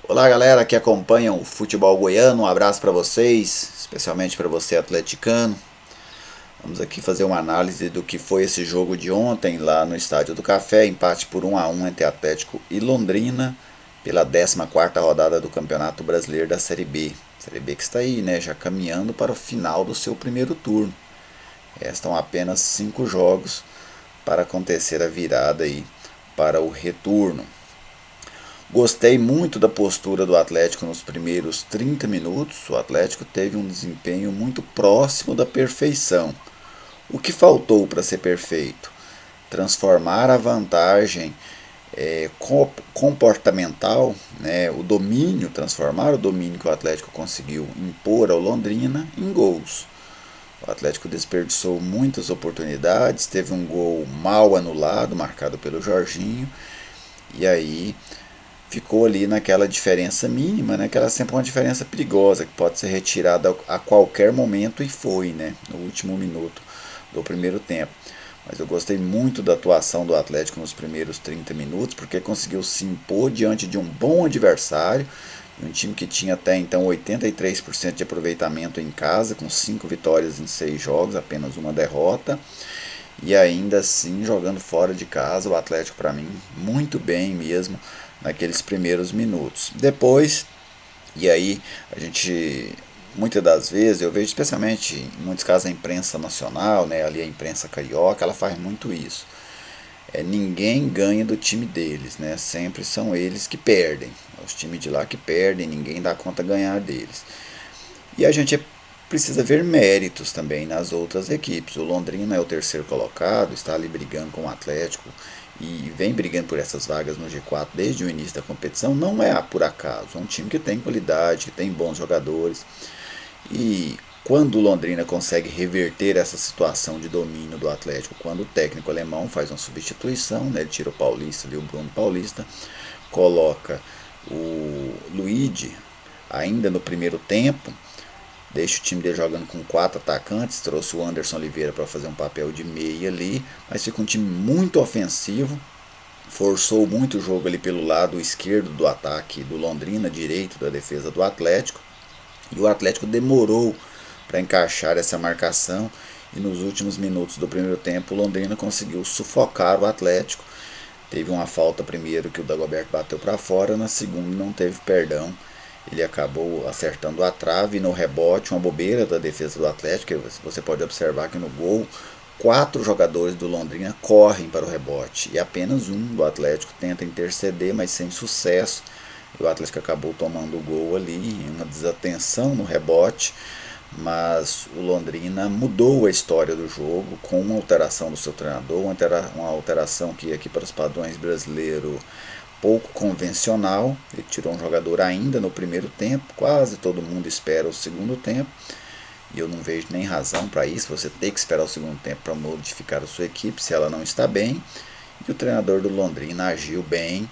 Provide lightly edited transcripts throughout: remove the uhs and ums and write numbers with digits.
Olá galera que acompanham o futebol goiano, um abraço para vocês, especialmente para você atleticano. Vamos aqui fazer uma análise do que foi esse jogo de ontem lá no Estádio do Café, empate por 1-1 entre Atlético e Londrina, pela 14ª rodada do Campeonato Brasileiro da Série B. Série B que está aí, né, já caminhando para o final do seu primeiro turno. Restam apenas 5 jogos para acontecer a virada aí para o retorno. Gostei muito da postura do Atlético nos primeiros 30 minutos. O Atlético teve um desempenho muito próximo da perfeição. O que faltou para ser perfeito? Transformar a vantagem comportamental, né, o domínio, transformar o domínio que o Atlético conseguiu impor ao Londrina em gols. O Atlético desperdiçou muitas oportunidades, teve um gol mal anulado, marcado pelo Jorginho, e aí ficou ali naquela diferença mínima, né, que era sempre uma diferença perigosa, que pode ser retirada a qualquer momento, e foi, né, no último minuto do primeiro tempo. Mas eu gostei muito da atuação do Atlético nos primeiros 30 minutos, porque conseguiu se impor diante de um bom adversário, um time que tinha até então 83% de aproveitamento em casa, com 5 vitórias em 6 jogos, apenas uma derrota. E ainda assim, jogando fora de casa, o Atlético, para mim, muito bem mesmo naqueles primeiros minutos. Depois, e aí a gente, muitas das vezes, eu vejo especialmente em muitos casos a imprensa nacional, né, ali a imprensa carioca, ela faz muito isso. Ninguém ganha do time deles, né? Sempre são eles que perdem. Os times de lá que perdem, ninguém dá conta ganhar deles. E a gente precisa ver méritos também nas outras equipes. O Londrina é o terceiro colocado, está ali brigando com o Atlético e vem brigando por essas vagas no G4 desde o início da competição. Não é por acaso, é um time que tem qualidade, que tem bons jogadores. E quando o Londrina consegue reverter essa situação de domínio do Atlético, quando o técnico alemão faz uma substituição, né, ele tira o Paulista, ali, o Bruno Paulista, coloca o Luigi ainda no primeiro tempo, deixa o time dele jogando com 4 atacantes, trouxe o Anderson Oliveira para fazer um papel de meia ali, mas fica um time muito ofensivo, forçou muito o jogo ali pelo lado esquerdo do ataque do Londrina, direito da defesa do Atlético, e o Atlético demorou para encaixar essa marcação, e nos últimos minutos do primeiro tempo o Londrina conseguiu sufocar o Atlético. Teve uma falta primeiro que o Dagoberto bateu para fora, na segunda não teve perdão, ele acabou acertando a trave e no rebote, uma bobeira da defesa do Atlético. Você pode observar que no gol 4 jogadores do Londrina correm para o rebote e apenas um do Atlético tenta interceder, mas sem sucesso. E o Atlético acabou tomando o gol ali, em uma desatenção no rebote, mas o Londrina mudou a história do jogo com uma alteração do seu treinador, uma alteração que aqui para os padrões brasileiros pouco convencional. Ele tirou um jogador ainda no primeiro tempo, quase todo mundo espera o segundo tempo, e eu não vejo nem razão para isso, você tem que esperar o segundo tempo para modificar a sua equipe se ela não está bem, e o treinador do Londrina agiu bem,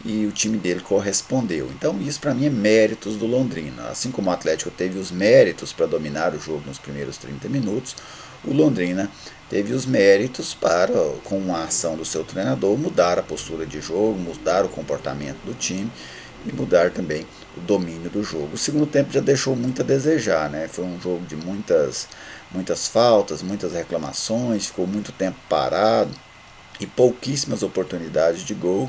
e o time dele correspondeu. Então isso para mim é méritos do Londrina. Assim como o Atlético teve os méritos para dominar o jogo nos primeiros 30 minutos, o Londrina teve os méritos para, com a ação do seu treinador, mudar a postura de jogo, mudar o comportamento do time e mudar também o domínio do jogo. O segundo tempo já deixou muito a desejar, né? Foi um jogo de muitas faltas, muitas reclamações, ficou muito tempo parado e pouquíssimas oportunidades de gol.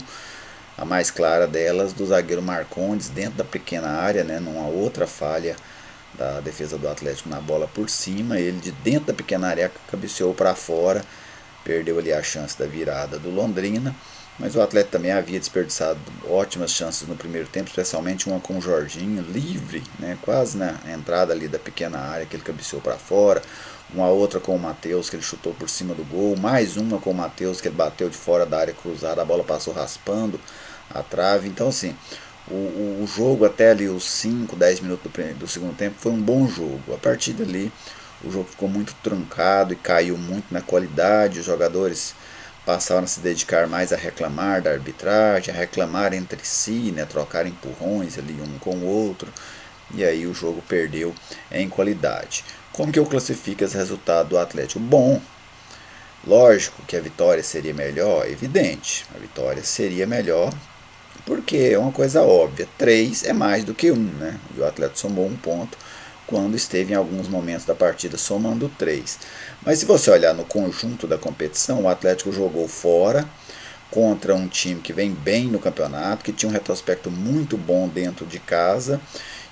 A mais clara delas do zagueiro Marcondes dentro da pequena área, né, numa outra falha da defesa do Atlético na bola por cima, ele de dentro da pequena área cabeceou para fora, perdeu ali a chance da virada do Londrina, mas o Atlético também havia desperdiçado ótimas chances no primeiro tempo, especialmente uma com o Jorginho livre, né, quase na entrada ali da pequena área que ele cabeceou para fora, uma outra com o Matheus que ele chutou por cima do gol, mais uma com o Matheus que ele bateu de fora da área cruzada, a bola passou raspando a trave. Então assim, o jogo até ali os 5, 10 minutos do segundo tempo foi um bom jogo. A partir dali o jogo ficou muito truncado e caiu muito na qualidade, os jogadores passaram a se dedicar mais a reclamar da arbitragem, a reclamar entre si, né, trocar empurrões ali um com o outro, e aí o jogo perdeu em qualidade. Como que eu classifico esse resultado do Atlético? Bom, lógico que a vitória seria melhor, evidente, a vitória seria melhor, porque é uma coisa óbvia, 3 é mais do que 1, né? E o Atlético somou 1 ponto quando esteve em alguns momentos da partida somando 3. Mas se você olhar no conjunto da competição, o Atlético jogou fora contra um time que vem bem no campeonato, que tinha um retrospecto muito bom dentro de casa,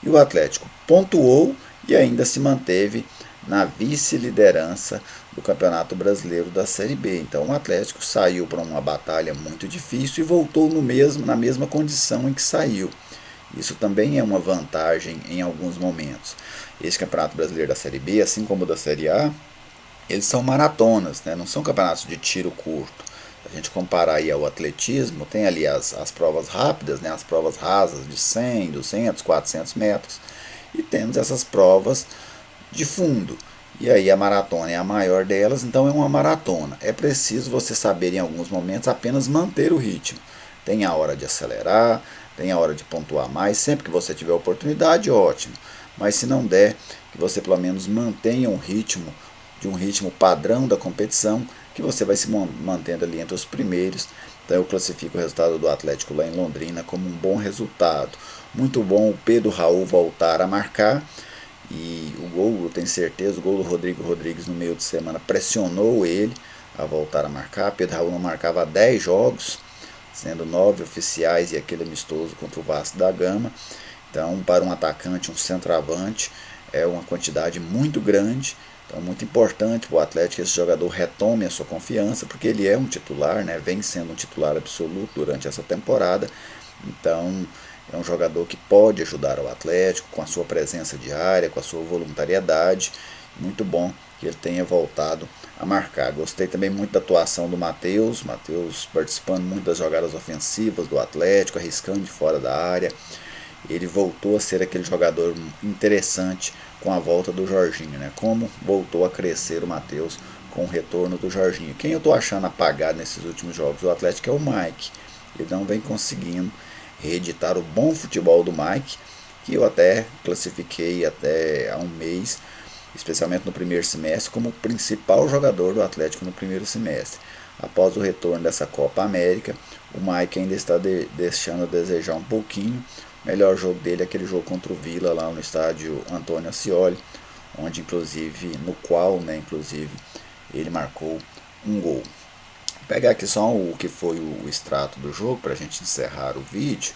e o Atlético pontuou e ainda se manteve na vice-liderança do Campeonato Brasileiro da Série B. Então o Atlético saiu para uma batalha muito difícil e voltou na mesma condição em que saiu. Isso também é uma vantagem em alguns momentos. Esse Campeonato Brasileiro da Série B, assim como o da Série A, eles são maratonas, né? Não são campeonatos de tiro curto. Se a gente comparar aí ao atletismo, tem ali as provas rápidas, né? As provas rasas de 100, 200, 400 metros. E temos essas provas de fundo. E aí a maratona é a maior delas, então é uma maratona. É preciso você saber em alguns momentos apenas manter o ritmo. Tem a hora de acelerar, tem a hora de pontuar mais. Sempre que você tiver oportunidade, ótimo. Mas se não der, que você pelo menos mantenha um ritmo, de um ritmo padrão da competição, que você vai se mantendo ali entre os primeiros. Então eu classifico o resultado do Atlético lá em Londrina como um bom resultado. Muito bom o Pedro Raul voltar a marcar. E o gol, eu tenho certeza, o gol do Rodrigo Rodrigues no meio de semana pressionou ele a voltar a marcar. Pedro Raul não marcava há 10 jogos, sendo 9 oficiais e aquele amistoso contra o Vasco da Gama. Então, para um atacante, um centroavante, é uma quantidade muito grande. Então, muito importante para o Atlético que esse jogador retome a sua confiança, porque ele é um titular, né? Vem sendo um titular absoluto durante essa temporada. Então, é um jogador que pode ajudar o Atlético com a sua presença diária, com a sua voluntariedade. Muito bom que ele tenha voltado a marcar. Gostei também muito da atuação do Matheus. Matheus participando muito das jogadas ofensivas do Atlético, arriscando de fora da área. Ele voltou a ser aquele jogador interessante com a volta do Jorginho, né? Como voltou a crescer o Matheus com o retorno do Jorginho. Quem eu estou achando apagado nesses últimos jogos do Atlético é o Mike. Ele não vem conseguindo reeditar o bom futebol do Mike, que eu até classifiquei até há um mês, especialmente no primeiro semestre, como o principal jogador do Atlético no primeiro semestre. Após o retorno dessa Copa América, o Mike ainda está deixando a desejar um pouquinho. O melhor jogo dele é aquele jogo contra o Vila lá no estádio Antônio Ascioli, onde no qual ele marcou um gol. Vou pegar aqui só o que foi o extrato do jogo para a gente encerrar o vídeo.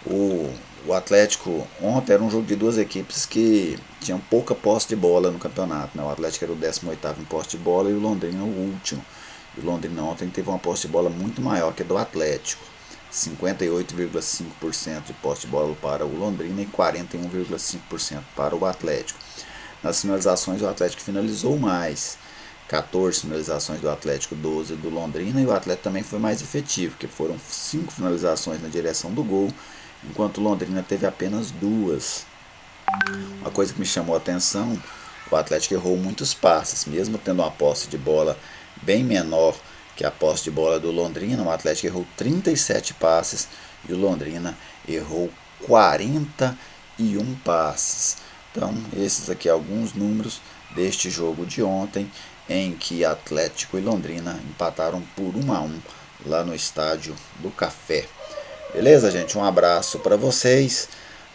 O Atlético ontem era um jogo de duas equipes que tinham pouca posse de bola no campeonato, né? O Atlético era o 18º em posse de bola e o Londrina o último. E o Londrina ontem teve uma posse de bola muito maior que a do Atlético. 58,5% de posse de bola para o Londrina e 41,5% para o Atlético. Nas finalizações o Atlético finalizou mais. 14 finalizações do Atlético, 12 do Londrina, e o Atlético também foi mais efetivo, porque foram 5 finalizações na direção do gol, enquanto o Londrina teve apenas 2. Uma coisa que me chamou a atenção, o Atlético errou muitos passes, mesmo tendo uma posse de bola bem menor que a posse de bola do Londrina. O Atlético errou 37 passes e o Londrina errou 41 passes. Então, esses aqui alguns números deste jogo de ontem, em que Atlético e Londrina empataram por 1-1 lá no estádio do Café. Beleza, gente? Um abraço para vocês.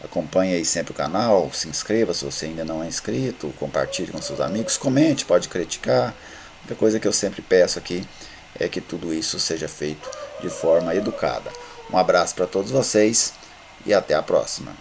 Acompanhe aí sempre o canal, se inscreva se você ainda não é inscrito, compartilhe com seus amigos, comente, pode criticar. Outra coisa que eu sempre peço aqui é que tudo isso seja feito de forma educada. Um abraço para todos vocês e até a próxima.